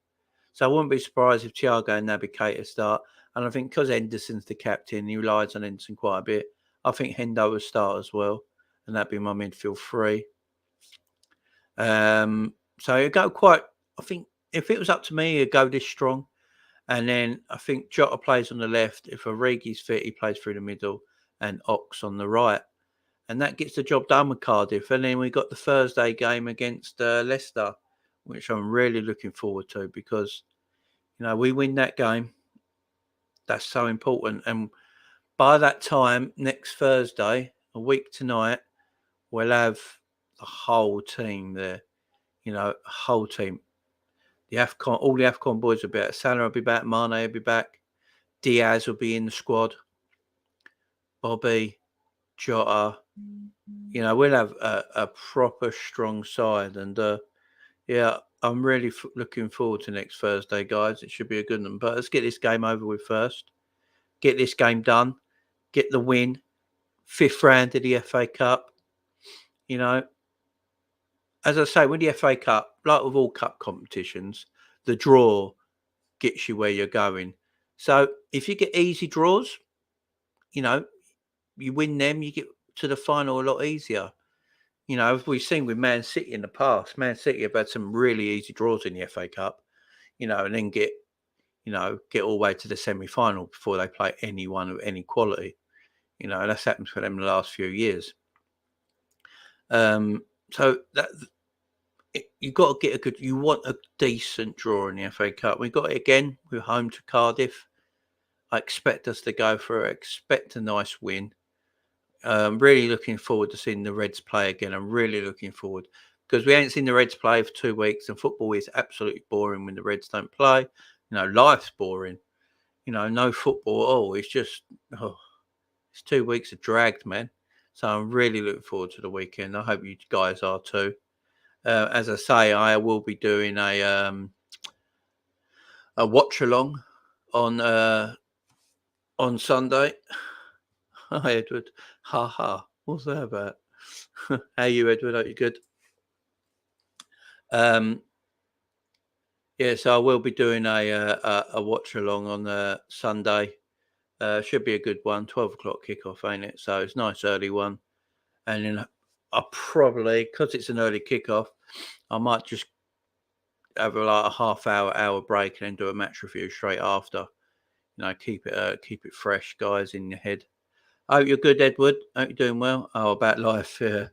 So I wouldn't be surprised if Thiago and Naby Keita start. And I think because Henderson's the captain, he relies on Henderson quite a bit. I think Hendo will start as well, and that'd be my midfield three. So you go quite. I think if it was up to me, you'd go this strong, and then I think Jota plays on the left. If Origi's fit, he plays through the middle, and Ox on the right, and that gets the job done with Cardiff. And then we got the Thursday game against Leicester, which I'm really looking forward to because we win that game. That's so important, and by that time next Thursday, a week tonight, we'll have the whole team there. Whole team. The AFCON, all the AFCON boys will be back. Salah will be back. Mane will be back. Diaz will be in the squad. Bobby, Jota. We'll have a proper strong side. And, I'm really looking forward to next Thursday, guys. It should be a good one. But let's get this game over with first. Get this game done. Get the win. 5th round of the FA Cup. As I say, with the FA Cup, like with all cup competitions, the draw gets you where you're going. So if you get easy draws, you win them, you get to the final a lot easier. As we've seen with Man City in the past, Man City have had some really easy draws in the FA Cup, and then get all the way to the semi-final before they play anyone of any quality. That's happened for them the last few years. So that you've got to get you want a decent draw in the FA Cup. We got it again. We're home to Cardiff. I expect us to go for it. Expect a nice win. Really looking forward to seeing the Reds play again. I'm really looking forward because we ain't seen the Reds play for 2 weeks, and football is absolutely boring when the Reds don't play. Life's boring. No football at all. It's just it's 2 weeks of dragged, man. So I'm really looking forward to the weekend. I hope you guys are too. As I say, I will be doing a watch along on Sunday. Hi, Edward. Ha ha. What's that about? How are you, Edward? Are you good? So I will be doing a watch along on Sunday. Should be a good one. 12 o'clock kickoff, ain't it? So it's a nice early one. And then I probably, because it's an early kickoff, I might just have a half hour break and then do a match review straight after. Keep it fresh, guys, in your head. I hope you're good, Edward. Hope you're doing well. Oh, about life, yeah.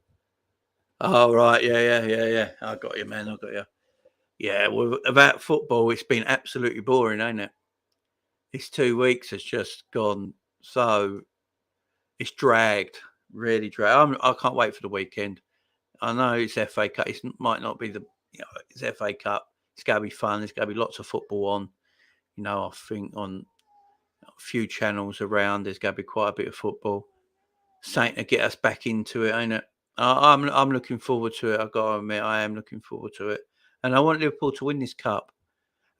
Oh, right, yeah. I got you, man. I got you. Yeah, well, about football, it's been absolutely boring, ain't it? This 2 weeks has just gone so. It's dragged, really dragged. I can't wait for the weekend. I know it's FA Cup. It might not be it's FA Cup. It's going to be fun. There's going to be lots of football on. I think on a few channels around, there's going to be quite a bit of football. Something to get us back into it, ain't it? I'm looking forward to it. I've got to admit, I am looking forward to it. And I want Liverpool to win this cup.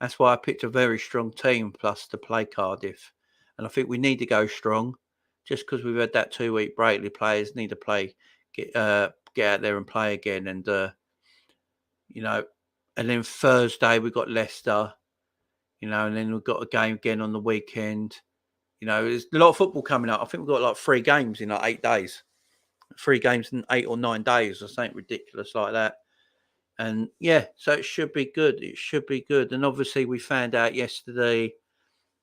That's why I picked a very strong team plus to play Cardiff. And I think we need to go strong. Just because we've had that 2 week break, the players need to play, get out there and play again. And, and then Thursday we've got Leicester, and then we've got a game again on the weekend. There's a lot of football coming up. I think we've got 3 games in 8 days. 3 games in 8 or 9 days or something ridiculous like that. And yeah, so it should be good. It should be good. And obviously, we found out yesterday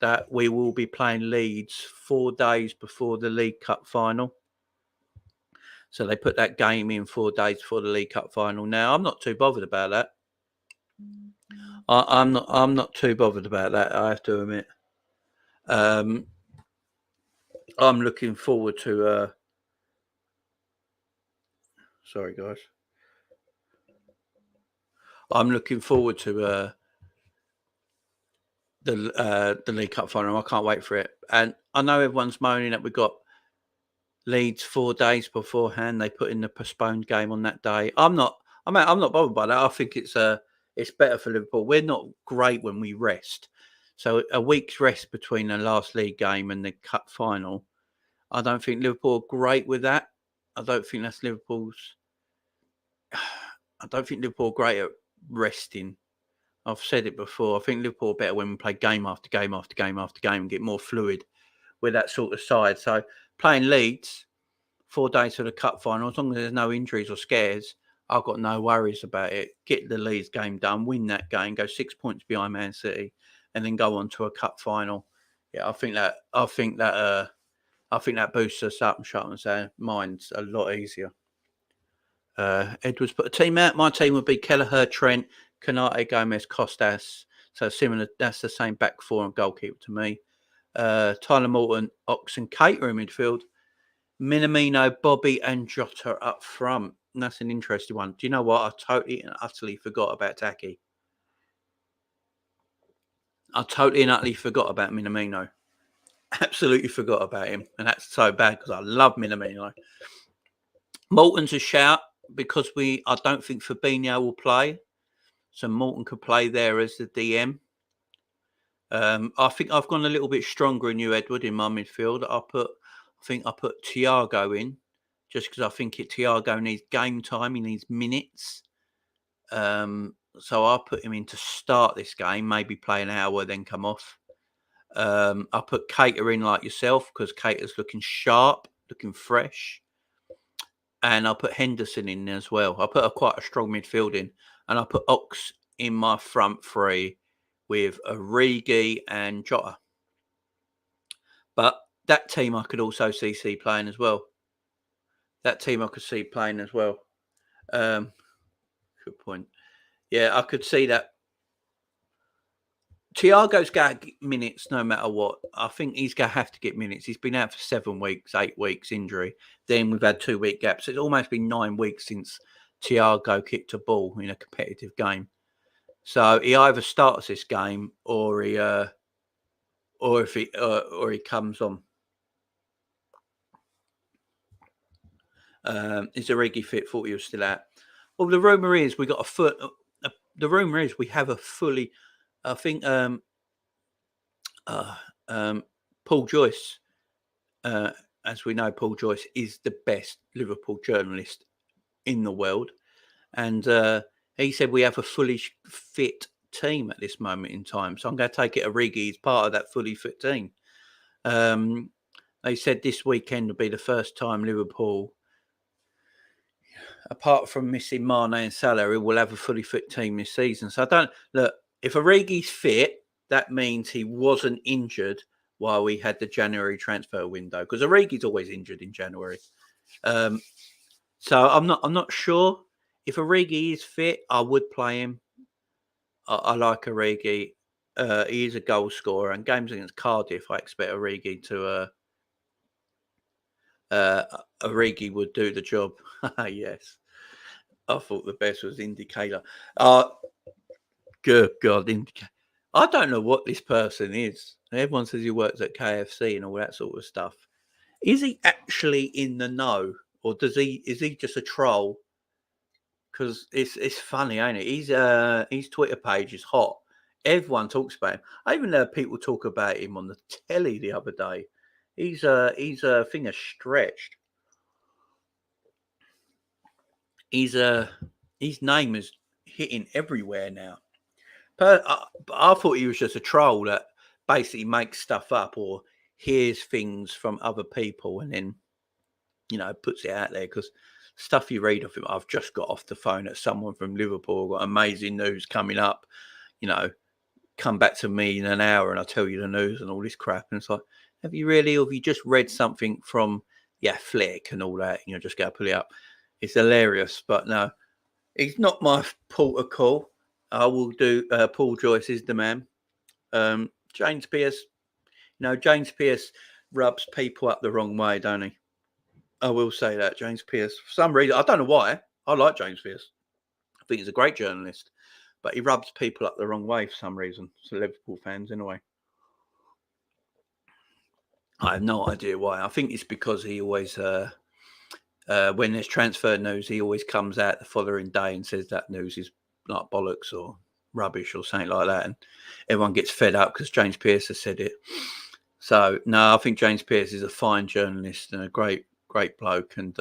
that we will be playing Leeds 4 days before the League Cup final. So they put that game in 4 days before the League Cup final. Now, I'm not too bothered about that. I'm not too bothered about that, I have to admit. I'm looking forward to sorry guys. I'm looking forward to the League Cup final. I can't wait for it. And I know everyone's moaning that we got Leeds 4 days beforehand. They put in the postponed game on that day. I'm not bothered by that. I think it's better for Liverpool. We're not great when we rest. So a week's rest between the last league game and the cup final, I don't think Liverpool are great with that. I don't think Liverpool are great at resting. I've said it before. I think Liverpool are better when we play game after game after game after game and get more fluid with that sort of side. So playing Leeds 4 days for the cup final, as long as there's no injuries or scares, I've got no worries about it. Get the Leeds game done, win that game, go 6 points behind Man City, and then go on to a cup final. Yeah, I think that boosts us up and sharpens our minds a lot easier. Edwards put a team out. My team would be Kelleher, Trent, Canate, Gomez, Costas. So similar. That's the same back four and goalkeeper to me. Tyler Morton, Ox and Cater in midfield. Minamino, Bobby and Jota up front. And that's an interesting one. Do you know what? I totally and utterly forgot about Taki. I totally and utterly forgot about Minamino. Absolutely forgot about him. And that's so bad because I love Minamino. Morton's a shout because I don't think Fabinho will play. So Morton could play there as the DM. I think I've gone a little bit stronger in you, Edward, in my midfield. I think I put Thiago in just because I think Thiago needs game time. He needs minutes. So I put him in to start this game, maybe play an hour, then come off. I put Cater in like yourself because Cater's looking sharp, looking fresh. And I put Henderson in as well. I put quite a strong midfield in. And I put Ox in my front three with Reggie and Jota. But that team I could also see playing as well. Good point. Yeah, I could see that. Thiago's got to get minutes no matter what. I think he's going to have to get minutes. He's been out for 7 weeks, 8 weeks injury. Then we've had 2-week gaps. It's almost been 9 weeks since Thiago kicked a ball in a competitive game. So he either starts this game or he comes on. Is Origi fit? Thought he was still out. Well, the rumor is we got the rumor is we have a fully. I think Paul Joyce, as we know, Paul Joyce is the best Liverpool journalist in the world, and he said we have a fully fit team at this moment in time. So I'm going to take it Origi is part of that fully fit team. They said this weekend will be the first time Liverpool, apart from missing Mane and Salah, will have a fully fit team this season. So I don't look. If Origi's fit, that means he wasn't injured while we had the January transfer window, because Origi's always injured in January. So I'm not sure. If Origi is fit, I would play him. I like Origi. He is a goal scorer, and games against Cardiff, I expect Origi Origi would do the job. Yes. I thought the best was Indicator. Good God, Indicator. I don't know what this person is. Everyone says he works at KFC and all that sort of stuff. Is he actually in the know, or is he just a troll? Because it's funny, ain't it? His Twitter page is hot. Everyone talks about him. I even heard people talk about him on the telly the other day. He's finger stretched. His name is hitting everywhere now. I thought he was just a troll that basically makes stuff up or hears things from other people and then, puts it out there. Because stuff you read of him. I've just got off the phone at someone from Liverpool, got amazing news coming up, come back to me in an hour and I'll tell you the news and all this crap. And it's like, have you really, or have you just read something from The Athletic and all that, just go pull it up? It's hilarious. But no, it's not my port of call. I will do, Paul Joyce is the man. James Pearce, James Pearce rubs people up the wrong way, don't he? I will say that, James Pearce. For some reason, I don't know why. I like James Pearce. I think he's a great journalist, but he rubs people up the wrong way for some reason. So Liverpool fans, in a way. I have no idea why. I think it's because he always, when there's transfer news, he always comes out the following day and says that news is like bollocks or rubbish or something like that, and everyone gets fed up because James Pearce has said it. So no, I think James Pearce is a fine journalist and a great bloke, and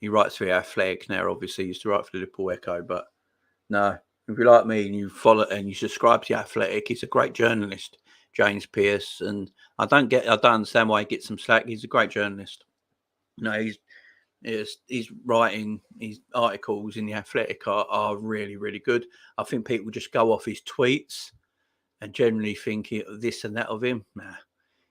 he writes for The Athletic now. Obviously, he used to write for the Liverpool Echo, but no, if you're like me and you follow and you subscribe to The Athletic, he's a great journalist, James Pearce, and I don't understand why he gets some slack. He's a great journalist. He's writing, his articles in The Athletic are really, really good. I think people just go off his tweets and generally think this and that of him. Nah.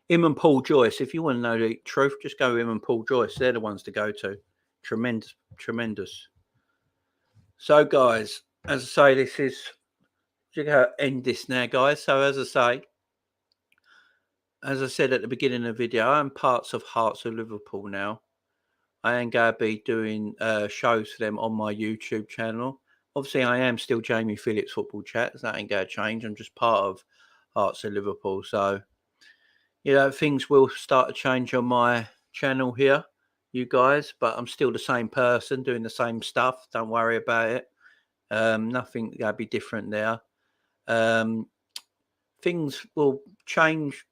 Him and Paul Joyce, if you want to know the truth, just go him and Paul Joyce. They're the ones to go to. Tremendous. So, guys, as I say, we're going to end this now, guys. So, as I said at the beginning of the video, I'm parts of Hearts of Liverpool now. I am going to be doing shows for them on my YouTube channel. Obviously, I am still Jamie Phillips Football Chats. That ain't going to change. I'm just part of Hearts of Liverpool. So, things will start to change on my channel here, you guys. But I'm still the same person doing the same stuff. Don't worry about it. Nothing going to be different there. Things will change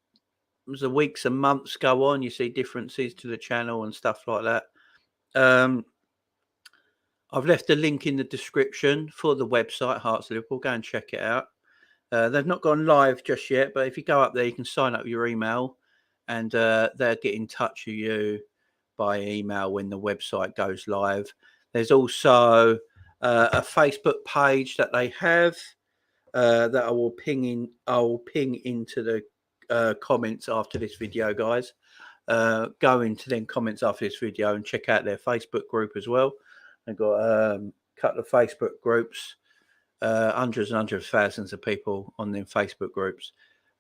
as the weeks and months go on. You see differences to the channel and stuff like that. I've left a link in the description for the website, Hearts of Liverpool. Go and check it out. They've not gone live just yet, but if you go up there, you can sign up your email and they'll get in touch with you by email when the website goes live. There's also a Facebook page that they have that I will ping into the comments after this video, guys. Go into them comments after this video and check out their Facebook group as well. They've got a couple of Facebook groups, hundreds and hundreds of thousands of people on them Facebook groups,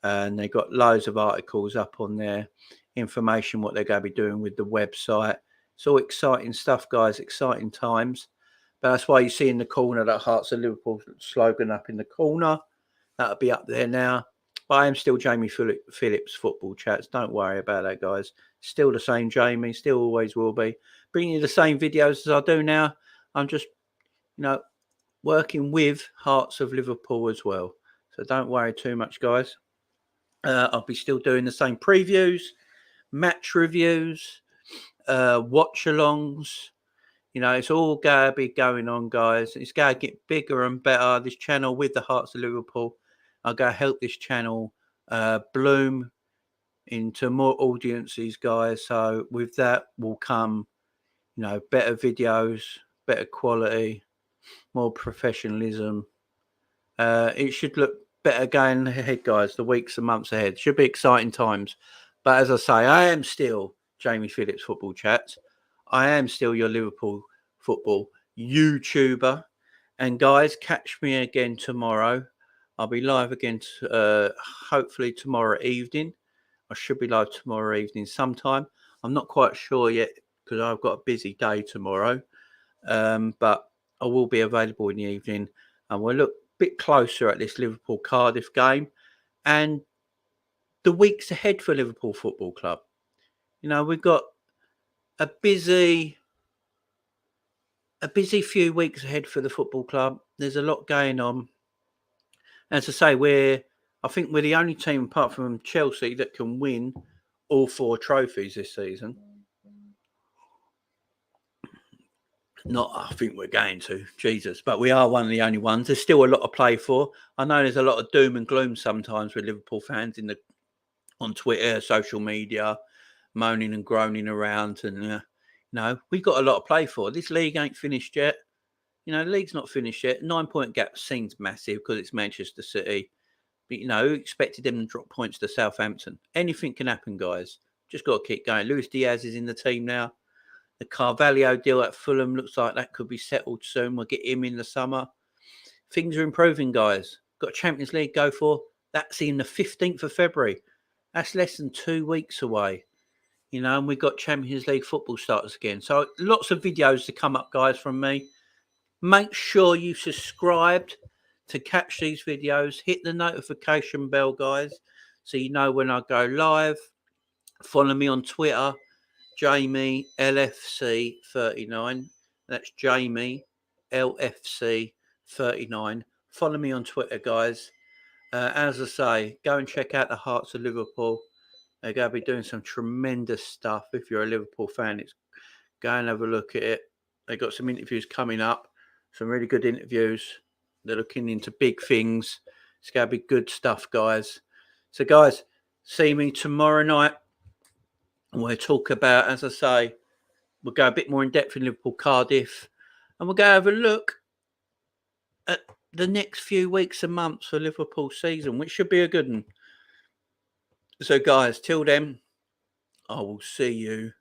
and they've got loads of articles up on there, information what they're going to be doing with the website. It's all exciting stuff, guys, exciting times. But that's why you see in the corner that Hearts of Liverpool slogan up in the corner. That'll be up there now. But I am still Jamie Phillips Football Chats. Don't worry about that, guys. Still the same Jamie. Still always will be. Bringing you the same videos as I do now. I'm just, working with Hearts of Liverpool as well. So don't worry too much, guys. I'll be still doing the same previews, match reviews, watch-alongs. It's all going to be going on, guys. It's going to get bigger and better, this channel with the Hearts of Liverpool. I'm going to help this channel bloom into more audiences, guys. So with that will come, better videos, better quality, more professionalism. It should look better going ahead, guys. The weeks and months ahead should be exciting times. But as I say, I am still Jamie Phillips Football Chats. I am still your Liverpool football YouTuber. And guys, catch me again tomorrow. I'll be live again hopefully tomorrow evening. I should be live tomorrow evening sometime. I'm not quite sure yet because I've got a busy day tomorrow. But I will be available in the evening. And we'll look a bit closer at this Liverpool Cardiff game and the weeks ahead for Liverpool Football Club. We've got a busy few weeks ahead for the football club. There's a lot going on. As I say, I think we're the only team apart from Chelsea that can win all 4 trophies this season. I think we're going to, Jesus, but we are one of the only ones. There's still a lot to play for. I know there's a lot of doom and gloom sometimes with Liverpool fans on Twitter, social media, moaning and groaning around, and No, we've got a lot to play for. This league ain't finished yet. You know, the league's not finished yet. 9-point gap seems massive because it's Manchester City. But, you know, who expected them to drop points to Southampton? Anything can happen, guys. Just got to keep going. Luis Diaz is in the team now. The Carvalho deal at Fulham looks like that could be settled soon. We'll get him in the summer. Things are improving, guys. Got Champions League go for. That's in the 15th of February. That's less than 2 weeks away. You know, and we've got Champions League football starters again. So lots of videos to come up, guys, from me. Make sure you subscribed to catch these videos. Hit the notification bell, guys, so you know when I go live. Follow me on Twitter, Jamie LFC39. That's Jamie LFC39. Follow me on Twitter, guys. As I say, go and check out the Hearts of Liverpool. They're going to be doing some tremendous stuff. If you're a Liverpool fan, go and have a look at it. They've got some interviews coming up, some really good interviews. They're looking into big things. It's going to be good stuff, guys. So, guys, see me tomorrow night. We'll talk about, as I say, we'll go a bit more in depth in Liverpool, Cardiff, and we'll go have a look at the next few weeks and months for Liverpool season, which should be a good one. So, guys, till then, I will see you